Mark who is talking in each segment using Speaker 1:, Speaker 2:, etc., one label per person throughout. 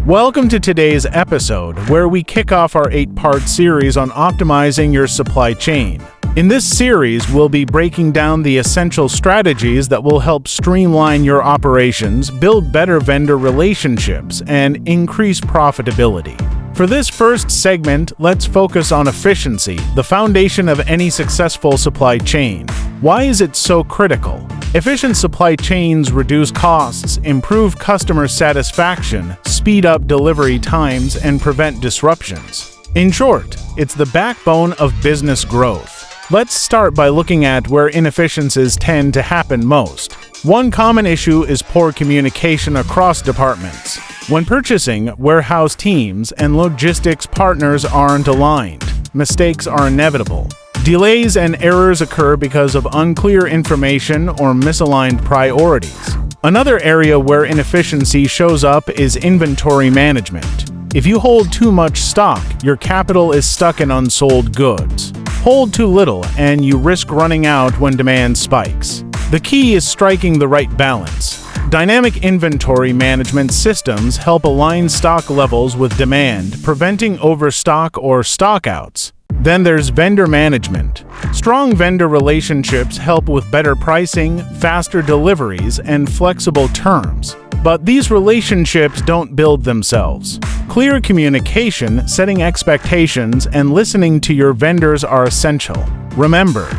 Speaker 1: Welcome to today's episode, where we kick off our 8-part series on optimizing your supply chain. In this series, we'll be breaking down the essential strategies that will help streamline your operations, build better vendor relationships, and increase profitability. For this first segment, let's focus on efficiency, the foundation of any successful supply chain. Why is it so critical? Efficient supply chains reduce costs, improve customer satisfaction, speed up delivery times, and prevent disruptions. In short, it's the backbone of business growth. Let's start by looking at where inefficiencies tend to happen most. One common issue is poor communication across departments. When purchasing, warehouse teams and logistics partners aren't aligned, mistakes are inevitable. Delays and errors occur because of unclear information or misaligned priorities. Another area where inefficiency shows up is inventory management. If you hold too much stock, your capital is stuck in unsold goods. Hold too little, and you risk running out when demand spikes. The key is striking the right balance. Dynamic inventory management systems help align stock levels with demand, preventing overstock or stockouts. Then there's vendor management. Strong vendor relationships help with better pricing, faster deliveries, and flexible terms. But these relationships don't build themselves. Clear communication, setting expectations, and listening to your vendors are essential. Remember,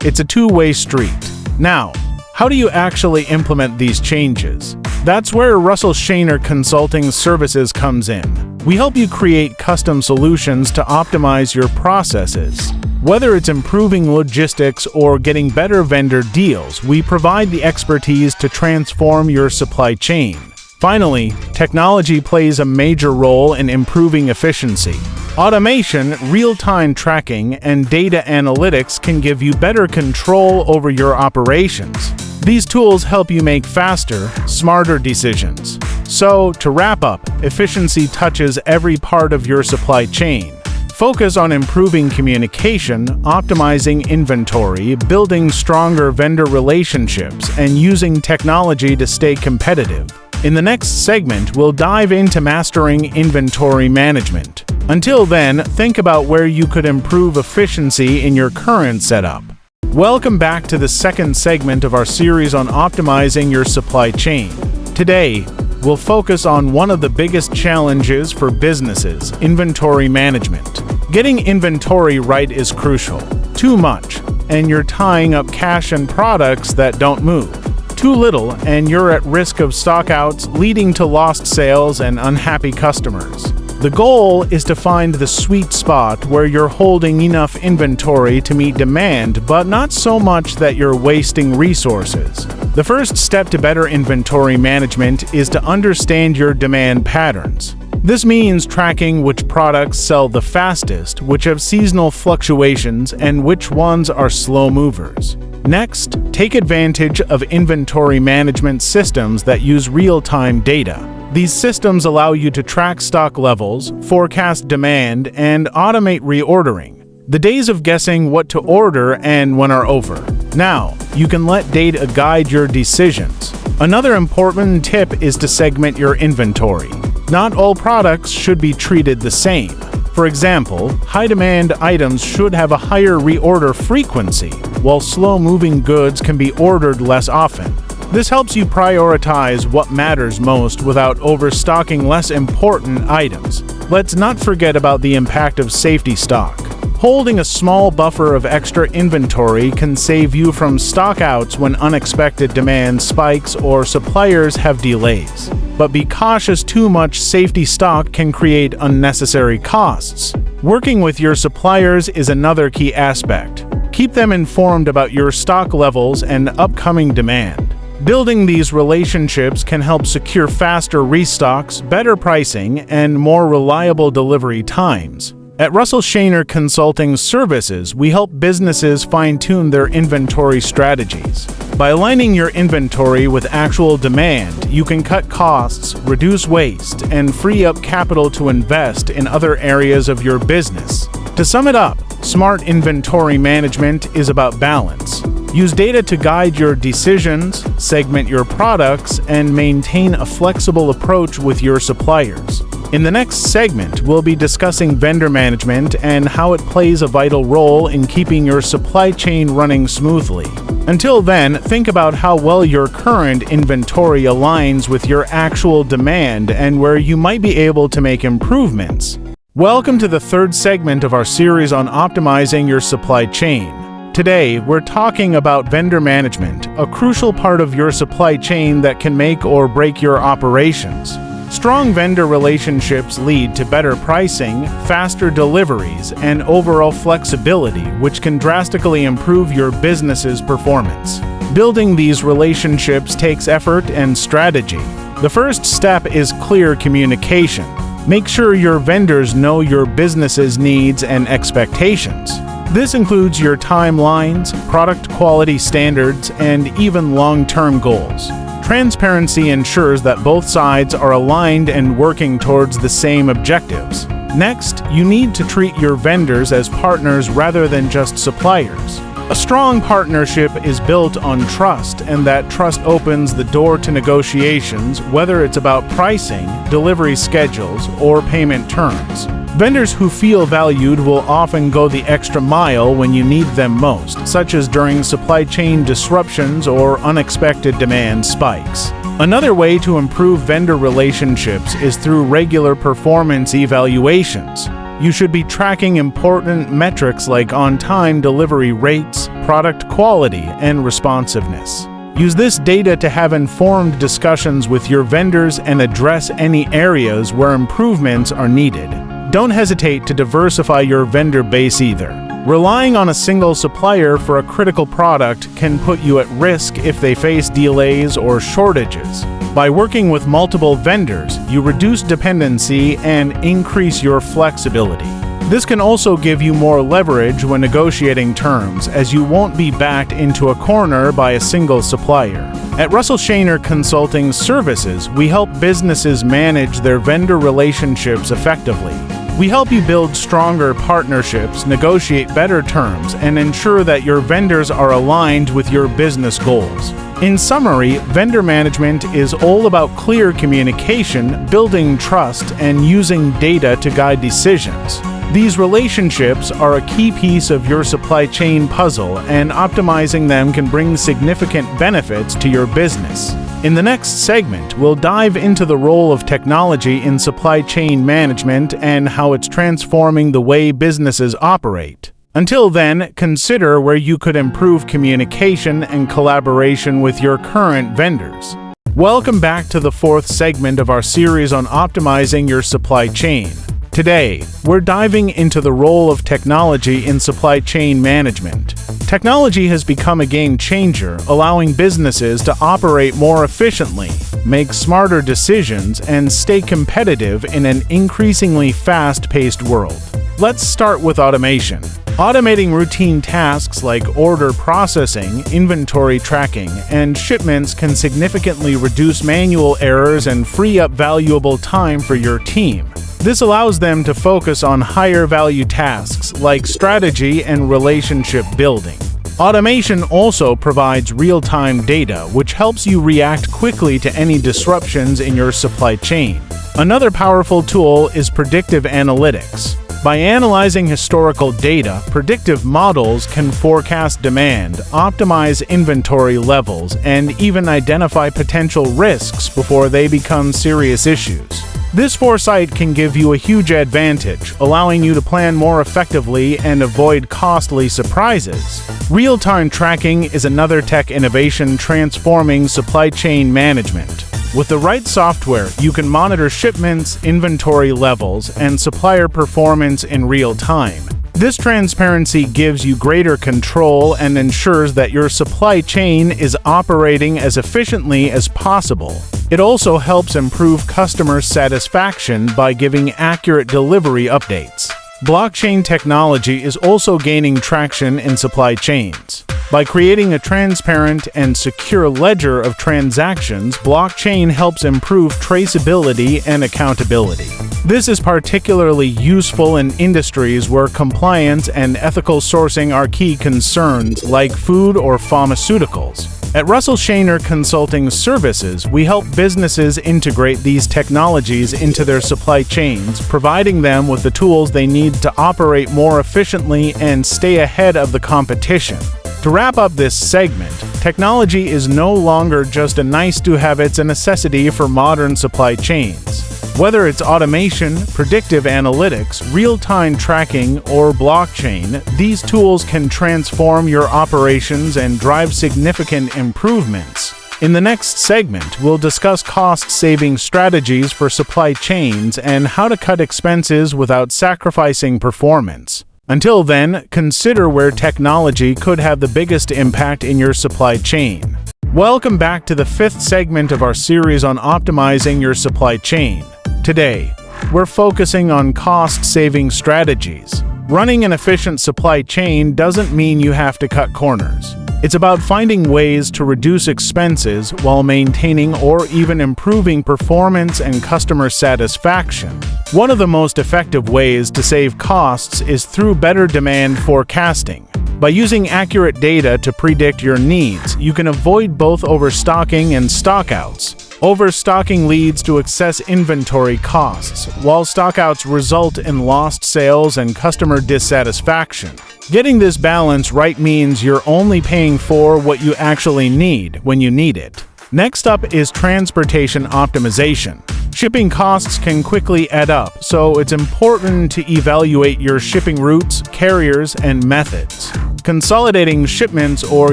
Speaker 1: it's a two-way street. Now, how do you actually implement these changes? That's where Russell Schaner Consulting Services comes in. We help you create custom solutions to optimize your processes. Whether it's improving logistics or getting better vendor deals, we provide the expertise to transform your supply chain. Finally, technology plays a major role in improving efficiency. Automation, real-time tracking, and data analytics can give you better control over your operations. These tools help you make faster, smarter decisions. So, to wrap up, efficiency touches every part of your supply chain. Focus on improving communication, optimizing inventory, building stronger vendor relationships, and using technology to stay competitive. In the next segment, we'll dive into mastering inventory management. Until then, think about where you could improve efficiency in your current setup. Welcome back to the second segment of our series on optimizing your supply chain. Today, we'll focus on one of the biggest challenges for businesses: inventory management. Getting inventory right is crucial. Too much, and you're tying up cash and products that don't move. Too little, and you're at risk of stockouts, leading to lost sales and unhappy customers. The goal is to find the sweet spot where you're holding enough inventory to meet demand, but not so much that you're wasting resources. The first step to better inventory management is to understand your demand patterns. This means tracking which products sell the fastest, which have seasonal fluctuations, and which ones are slow movers. Next, take advantage of inventory management systems that use real-time data. These systems allow you to track stock levels, forecast demand, and automate reordering. The days of guessing what to order and when are over. Now, you can let data guide your decisions. Another important tip is to segment your inventory. Not all products should be treated the same. For example, high-demand items should have a higher reorder frequency, while slow-moving goods can be ordered less often. This helps you prioritize what matters most without overstocking less important items. Let's not forget about the impact of safety stock. Holding a small buffer of extra inventory can save you from stockouts when unexpected demand spikes or suppliers have delays. But be cautious, too much safety stock can create unnecessary costs. Working with your suppliers is another key aspect. Keep them informed about your stock levels and upcoming demand. Building these relationships can help secure faster restocks, better pricing, and more reliable delivery times. At Russell Schaner Consulting Services, we help businesses fine-tune their inventory strategies. By aligning your inventory with actual demand, you can cut costs, reduce waste, and free up capital to invest in other areas of your business. To sum it up, smart inventory management is about balance. Use data to guide your decisions, segment your products, and maintain a flexible approach with your suppliers. In the next segment, we'll be discussing vendor management and how it plays a vital role in keeping your supply chain running smoothly. Until then, think about how well your current inventory aligns with your actual demand and where you might be able to make improvements. Welcome to the third segment of our series on optimizing your supply chain. Today, we're talking about vendor management, a crucial part of your supply chain that can make or break your operations. Strong vendor relationships lead to better pricing, faster deliveries, and overall flexibility, which can drastically improve your business's performance. Building these relationships takes effort and strategy. The first step is clear communication. Make sure your vendors know your business's needs and expectations. This includes your timelines, product quality standards, and even long-term goals. Transparency ensures that both sides are aligned and working towards the same objectives. Next, you need to treat your vendors as partners rather than just suppliers. A strong partnership is built on trust, and that trust opens the door to negotiations, whether it's about pricing, delivery schedules, or payment terms. Vendors who feel valued will often go the extra mile when you need them most, such as during supply chain disruptions or unexpected demand spikes. Another way to improve vendor relationships is through regular performance evaluations. You should be tracking important metrics like on-time delivery rates, product quality, and responsiveness. Use this data to have informed discussions with your vendors and address any areas where improvements are needed. Don't hesitate to diversify your vendor base either. Relying on a single supplier for a critical product can put you at risk if they face delays or shortages. By working with multiple vendors, you reduce dependency and increase your flexibility. This can also give you more leverage when negotiating terms, as you won't be backed into a corner by a single supplier. At Russell Schaner Consulting Services, we help businesses manage their vendor relationships effectively. We help you build stronger partnerships, negotiate better terms, and ensure that your vendors are aligned with your business goals. In summary, vendor management is all about clear communication, building trust, and using data to guide decisions. These relationships are a key piece of your supply chain puzzle, and optimizing them can bring significant benefits to your business. In the next segment, we'll dive into the role of technology in supply chain management and how it's transforming the way businesses operate. Until then, consider where you could improve communication and collaboration with your current vendors. Welcome back to the fourth segment of our series on optimizing your supply chain. Today, we're diving into the role of technology in supply chain management. Technology has become a game changer, allowing businesses to operate more efficiently, make smarter decisions, and stay competitive in an increasingly fast-paced world. Let's start with automation. Automating routine tasks like order processing, inventory tracking, and shipments can significantly reduce manual errors and free up valuable time for your team. This allows them to focus on higher-value tasks like strategy and relationship building. Automation also provides real-time data, which helps you react quickly to any disruptions in your supply chain. Another powerful tool is predictive analytics. By analyzing historical data, predictive models can forecast demand, optimize inventory levels, and even identify potential risks before they become serious issues. This foresight can give you a huge advantage, allowing you to plan more effectively and avoid costly surprises. Real-time tracking is another tech innovation transforming supply chain management. With the right software, you can monitor shipments, inventory levels, and supplier performance in real time. This transparency gives you greater control and ensures that your supply chain is operating as efficiently as possible. It also helps improve customer satisfaction by giving accurate delivery updates. Blockchain technology is also gaining traction in supply chains. By creating a transparent and secure ledger of transactions, blockchain helps improve traceability and accountability. This is particularly useful in industries where compliance and ethical sourcing are key concerns, like food or pharmaceuticals. At Russell Schaner Consulting Services, we help businesses integrate these technologies into their supply chains, providing them with the tools they need to operate more efficiently and stay ahead of the competition. To wrap up this segment, technology is no longer just a nice-to-have, it's a necessity for modern supply chains. Whether it's automation, predictive analytics, real-time tracking, or blockchain, these tools can transform your operations and drive significant improvements. In the next segment, we'll discuss cost-saving strategies for supply chains and how to cut expenses without sacrificing performance. Until then, consider where technology could have the biggest impact in your supply chain. Welcome back to the fifth segment of our series on optimizing your supply chain. Today, we're focusing on cost-saving strategies. Running an efficient supply chain doesn't mean you have to cut corners. It's about finding ways to reduce expenses while maintaining or even improving performance and customer satisfaction. One of the most effective ways to save costs is through better demand forecasting. By using accurate data to predict your needs, you can avoid both overstocking and stockouts. Overstocking leads to excess inventory costs, while stockouts result in lost sales and customer dissatisfaction. Getting this balance right means you're only paying for what you actually need when you need it. Next up is transportation optimization. Shipping costs can quickly add up, so it's important to evaluate your shipping routes, carriers, and methods. Consolidating shipments or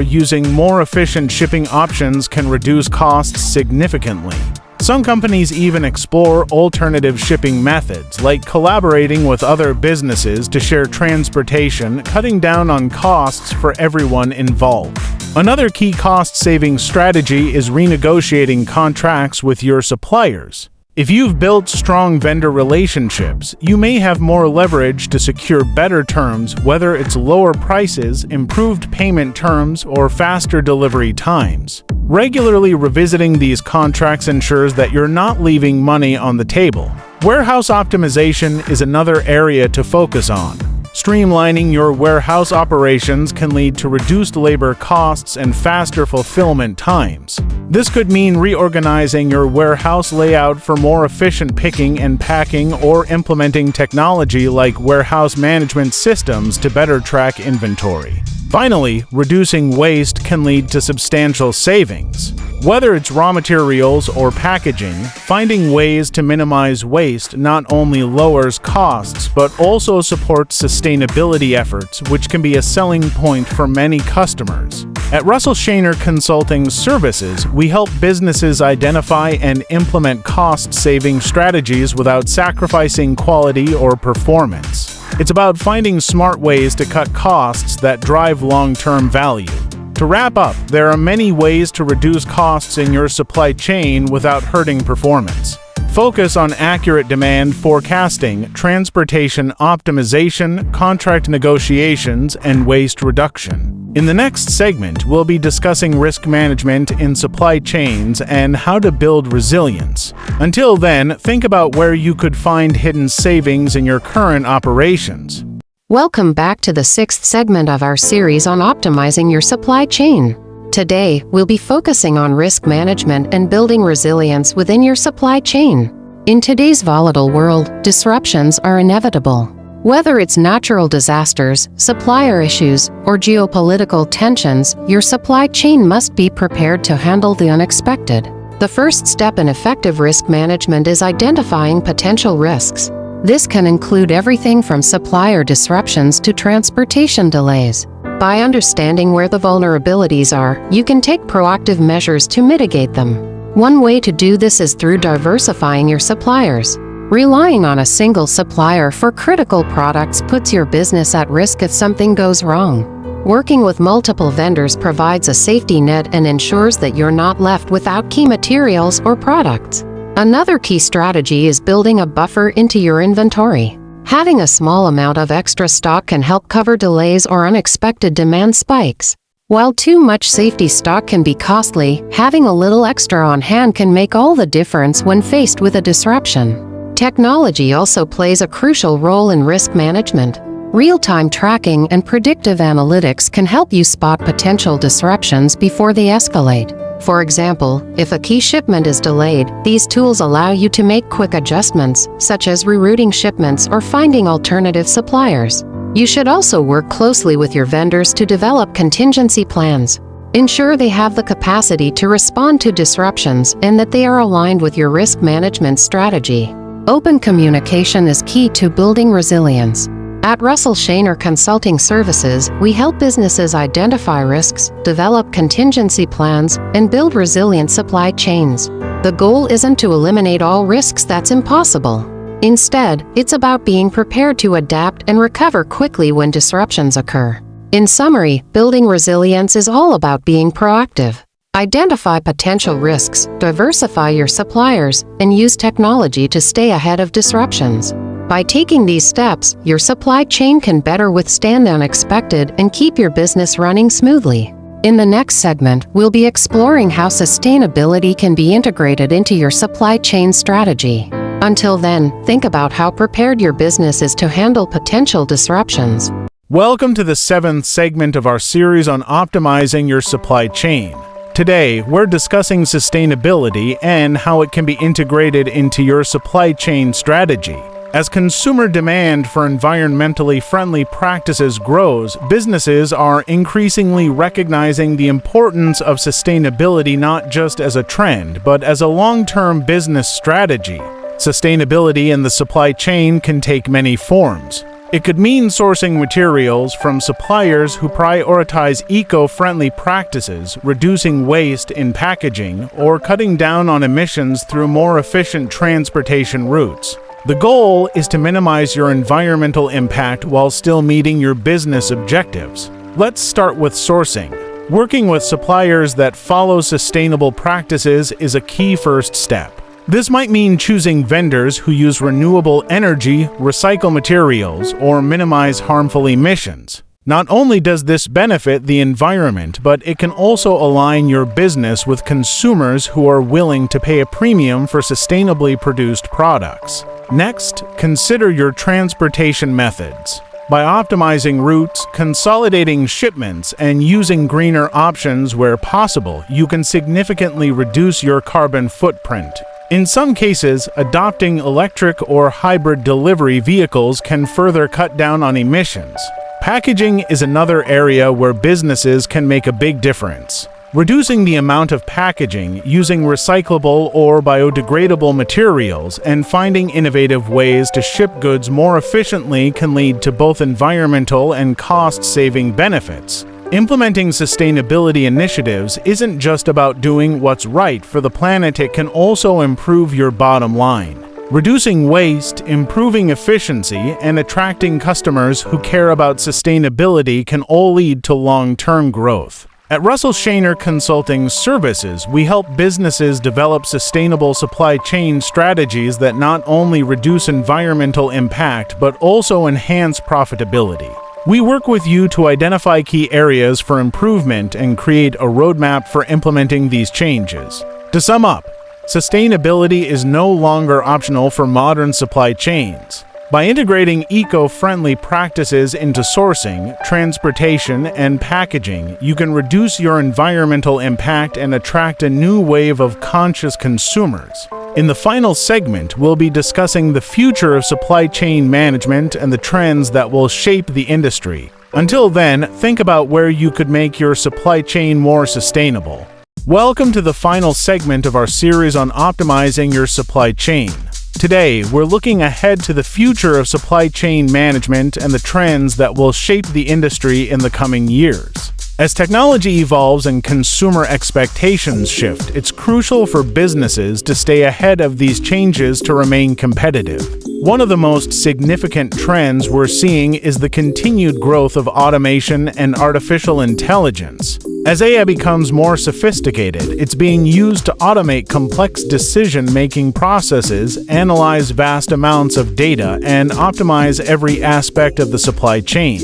Speaker 1: using more efficient shipping options can reduce costs significantly. Some companies even explore alternative shipping methods, like collaborating with other businesses to share transportation, cutting down on costs for everyone involved. Another key cost-saving strategy is renegotiating contracts with your suppliers. If you've built strong vendor relationships, you may have more leverage to secure better terms, whether it's lower prices, improved payment terms, or faster delivery times. Regularly revisiting these contracts ensures that you're not leaving money on the table. Warehouse optimization is another area to focus on. Streamlining your warehouse operations can lead to reduced labor costs and faster fulfillment times. This could mean reorganizing your warehouse layout for more efficient picking and packing, or implementing technology like warehouse management systems to better track inventory. Finally, reducing waste can lead to substantial savings. Whether it's raw materials or packaging, finding ways to minimize waste not only lowers costs but also supports sustainability efforts, which can be a selling point for many customers. At Russell Schaner Consulting Services, we help businesses identify and implement cost-saving strategies without sacrificing quality or performance. It's about finding smart ways to cut costs that drive long-term value. To wrap up, there are many ways to reduce costs in your supply chain without hurting performance. Focus on accurate demand forecasting, transportation optimization, contract negotiations, and waste reduction. In the next segment, we'll be discussing risk management in supply chains and how to build resilience. Until then, think about where you could find hidden savings in your current operations.
Speaker 2: Welcome back to the sixth segment of our series on optimizing your supply chain. Today, we'll be focusing on risk management and building resilience within your supply chain. In today's volatile world, disruptions are inevitable. Whether it's natural disasters, supplier issues, or geopolitical tensions, your supply chain must be prepared to handle the unexpected. The first step in effective risk management is identifying potential risks. This can include everything from supplier disruptions to transportation delays. By understanding where the vulnerabilities are, you can take proactive measures to mitigate them. One way to do this is through diversifying your suppliers. Relying on a single supplier for critical products puts your business at risk if something goes wrong. Working with multiple vendors provides a safety net and ensures that you're not left without key materials or products. Another key strategy is building a buffer into your inventory. Having a small amount of extra stock can help cover delays or unexpected demand spikes. While too much safety stock can be costly, having a little extra on hand can make all the difference when faced with a disruption. Technology also plays a crucial role in risk management. Real-time tracking and predictive analytics can help you spot potential disruptions before they escalate. For example, if a key shipment is delayed, these tools allow you to make quick adjustments, such as rerouting shipments or finding alternative suppliers. You should also work closely with your vendors to develop contingency plans. Ensure they have the capacity to respond to disruptions and that they are aligned with your risk management strategy. Open communication is key to building resilience. At Russell Schaner Consulting Services, we help businesses identify risks, develop contingency plans, and build resilient supply chains. The goal isn't to eliminate all risks. That's impossible. Instead, it's about being prepared to adapt and recover quickly when disruptions occur. In summary, building resilience is all about being proactive. Identify potential risks, diversify your suppliers, and use technology to stay ahead of disruptions. By taking these steps, your supply chain can better withstand the unexpected and keep your business running smoothly. In the next segment, we'll be exploring how sustainability can be integrated into your supply chain strategy. Until then, think about how prepared your business is to handle potential disruptions.
Speaker 1: Welcome to the 7th segment of our series on optimizing your supply chain. Today, we're discussing sustainability and how it can be integrated into your supply chain strategy. As consumer demand for environmentally friendly practices grows, businesses are increasingly recognizing the importance of sustainability not just as a trend, but as a long-term business strategy. Sustainability in the supply chain can take many forms. It could mean sourcing materials from suppliers who prioritize eco-friendly practices, reducing waste in packaging, or cutting down on emissions through more efficient transportation routes. The goal is to minimize your environmental impact while still meeting your business objectives. Let's start with sourcing. Working with suppliers that follow sustainable practices is a key first step. This might mean choosing vendors who use renewable energy, recycle materials, or minimize harmful emissions. Not only does this benefit the environment, but it can also align your business with consumers who are willing to pay a premium for sustainably produced products. Next, consider your transportation methods. By optimizing routes, consolidating shipments, and using greener options where possible, you can significantly reduce your carbon footprint. In some cases, adopting electric or hybrid delivery vehicles can further cut down on emissions. Packaging is another area where businesses can make a big difference. Reducing the amount of packaging, using recyclable or biodegradable materials, and finding innovative ways to ship goods more efficiently can lead to both environmental and cost-saving benefits. Implementing sustainability initiatives isn't just about doing what's right for the planet, it can also improve your bottom line. Reducing waste, improving efficiency, and attracting customers who care about sustainability can all lead to long-term growth. At Russell Schaner Consulting Services, we help businesses develop sustainable supply chain strategies that not only reduce environmental impact but also enhance profitability. We work with you to identify key areas for improvement and create a roadmap for implementing these changes. To sum up, sustainability is no longer optional for modern supply chains. By integrating eco-friendly practices into sourcing, transportation, and packaging, you can reduce your environmental impact and attract a new wave of conscious consumers. In the final segment, we'll be discussing the future of supply chain management and the trends that will shape the industry. Until then, think about where you could make your supply chain more sustainable. Welcome to the final segment of our series on optimizing your supply chain. Today, we're looking ahead to the future of supply chain management and the trends that will shape the industry in the coming years. As technology evolves and consumer expectations shift, it's crucial for businesses to stay ahead of these changes to remain competitive. One of the most significant trends we're seeing is the continued growth of automation and artificial intelligence. As AI becomes more sophisticated, it's being used to automate complex decision-making processes, analyze vast amounts of data, and optimize every aspect of the supply chain.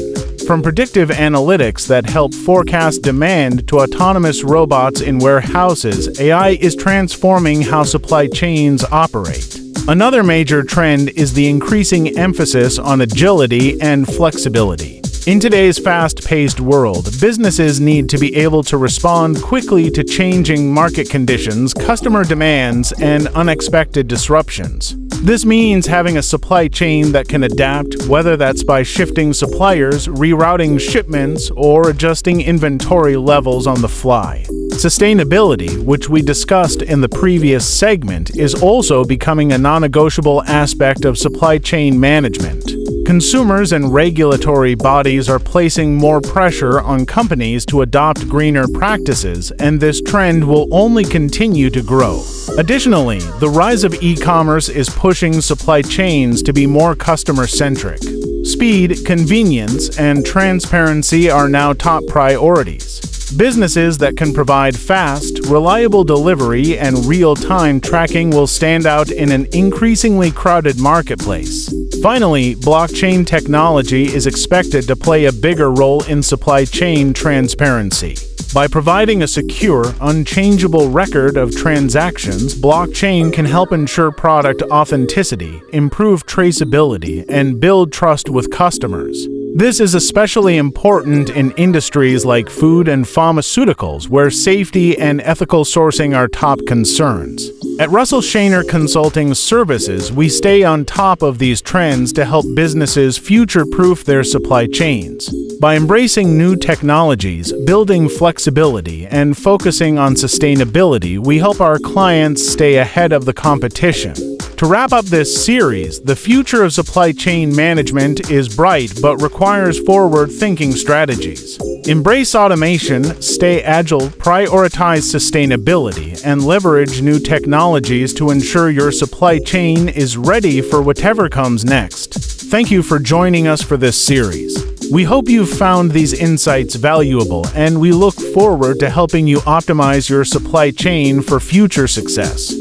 Speaker 1: From predictive analytics that help forecast demand to autonomous robots in warehouses, AI is transforming how supply chains operate. Another major trend is the increasing emphasis on agility and flexibility. In today's fast-paced world, businesses need to be able to respond quickly to changing market conditions, customer demands, and unexpected disruptions. This means having a supply chain that can adapt, whether that's by shifting suppliers, rerouting shipments, or adjusting inventory levels on the fly. Sustainability, which we discussed in the previous segment, is also becoming a non-negotiable aspect of supply chain management. Consumers and regulatory bodies are placing more pressure on companies to adopt greener practices, and this trend will only continue to grow. Additionally, the rise of e-commerce is pushing supply chains to be more customer-centric. Speed, convenience, and transparency are now top priorities. Businesses that can provide fast, reliable delivery and real-time tracking will stand out in an increasingly crowded marketplace. Finally, blockchain technology is expected to play a bigger role in supply chain transparency. By providing a secure, unchangeable record of transactions, blockchain can help ensure product authenticity, improve traceability, and build trust with customers. This is especially important in industries like food and pharmaceuticals, where safety and ethical sourcing are top concerns. At Russell Schaner Consulting Services, we stay on top of these trends to help businesses future-proof their supply chains. By embracing new technologies, building flexibility, and focusing on sustainability, we help our clients stay ahead of the competition. To wrap up this series, the future of supply chain management is bright but requires forward-thinking strategies. Embrace automation, stay agile, prioritize sustainability, and leverage new technologies to ensure your supply chain is ready for whatever comes next. Thank you for joining us for this series. We hope you've found these insights valuable, and we look forward to helping you optimize your supply chain for future success.